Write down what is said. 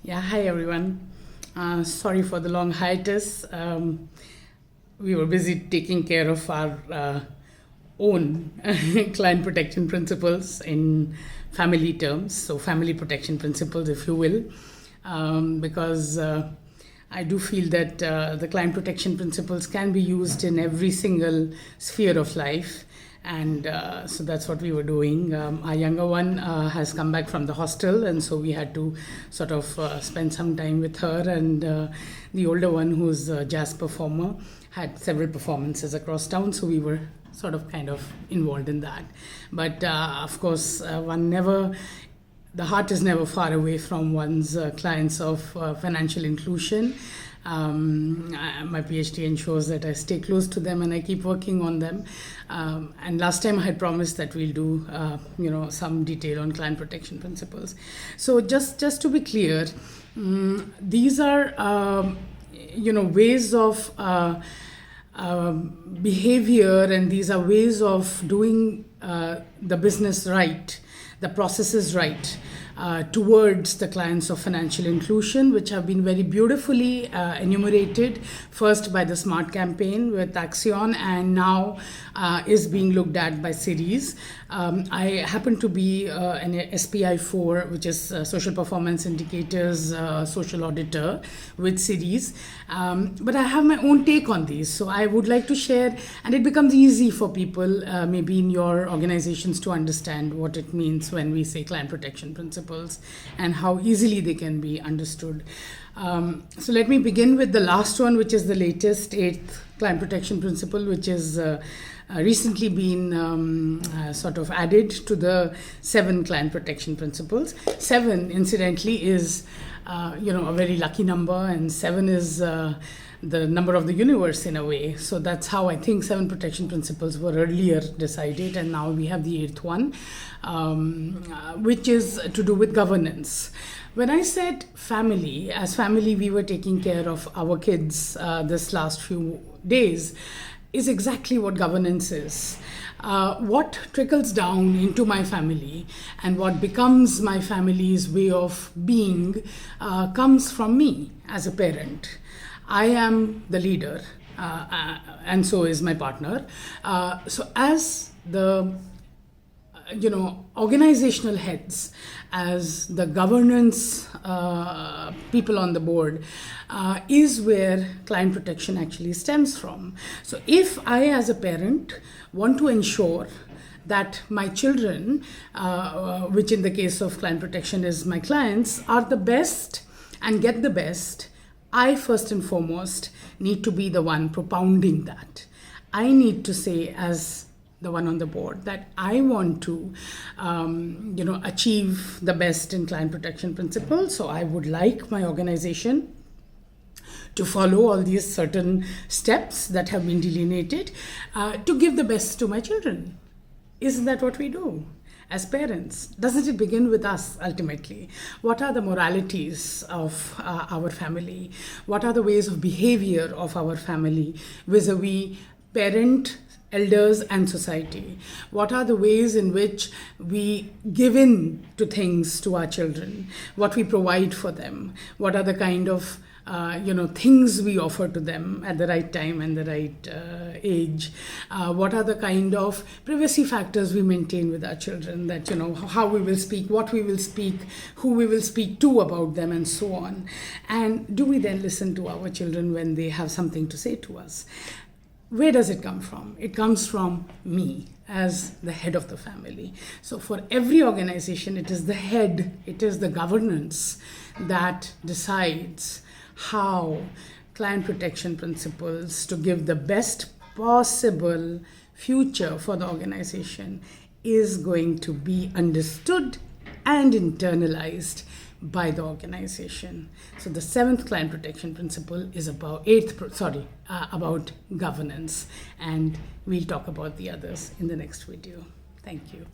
Yeah, hi everyone. Sorry for the long hiatus. We were busy taking care of our own client protection principles in family terms, so family protection principles, if you will, because I do feel that the client protection principles can be used in every single sphere of life. And so that's what we were doing. Our younger one has come back from the hostel, and so we had to sort of spend some time with her. And the older one, who's a jazz performer, had several performances across town, so we were sort of kind of involved in that. But of course, the heart is never far away from one's clients of financial inclusion. My PhD ensures that I stay close to them and I keep working on them. And last time I had promised that we'll do, some detail on client protection principles. So just to be clear, these are, ways of behavior, and these are ways of doing the business right, the processes right, towards the clients of financial inclusion, which have been very beautifully enumerated, first by the SMART campaign with Axion, and now is being looked at by Series. I happen to be an SPI 4, which is Social Performance Indicators Social Auditor with Series. But I have my own take on these. So I would like to share, and it becomes easy for people, maybe in your organizations, to understand what it means when we say client protection principles and how easily they can be understood. So let me begin with the last one, which is the latest, 8th client protection principle, which is recently been sort of added to the 7 client protection principles. 7, incidentally, is a very lucky number, and 7 is the number of the universe in a way. So that's how I think 7 protection principles were earlier decided, and now we have the 8th one, which is to do with governance. When I said family, as family we were taking care of our kids this last few days, is exactly what governance is. What trickles down into my family and what becomes my family's way of being comes from me as a parent. I am the leader, and so is my partner. So as the organizational heads, as the governance people on the board, is where client protection actually stems from. So if I, as a parent, want to ensure that my children, which in the case of client protection is my clients, are the best and get the best, I first and foremost need to be the one propounding that. I need to say, as the one on the board, that I want to, achieve the best in client protection principles. So I would like my organization to follow all these certain steps that have been delineated to give the best to my children. Isn't that what we do as parents? Doesn't it begin with us ultimately? What are the moralities of our family? What are the ways of behavior of our family vis-a-vis parent, elders, and society? What are the ways in which we give in to things to our children? What we provide for them? What are the kind of things we offer to them at the right time and the right age? What are the kind of privacy factors we maintain with our children, that, how we will speak, what we will speak, who we will speak to about them, and so on. And do we then listen to our children when they have something to say to us? Where does it come from? It comes from me as the head of the family. So for every organization, it is the head, it is the governance that decides how client protection principles to give the best possible future for the organization is going to be understood and internalized by the organization. So the 7th client protection principle is about about governance, and we'll talk about the others in the next video. Thank you.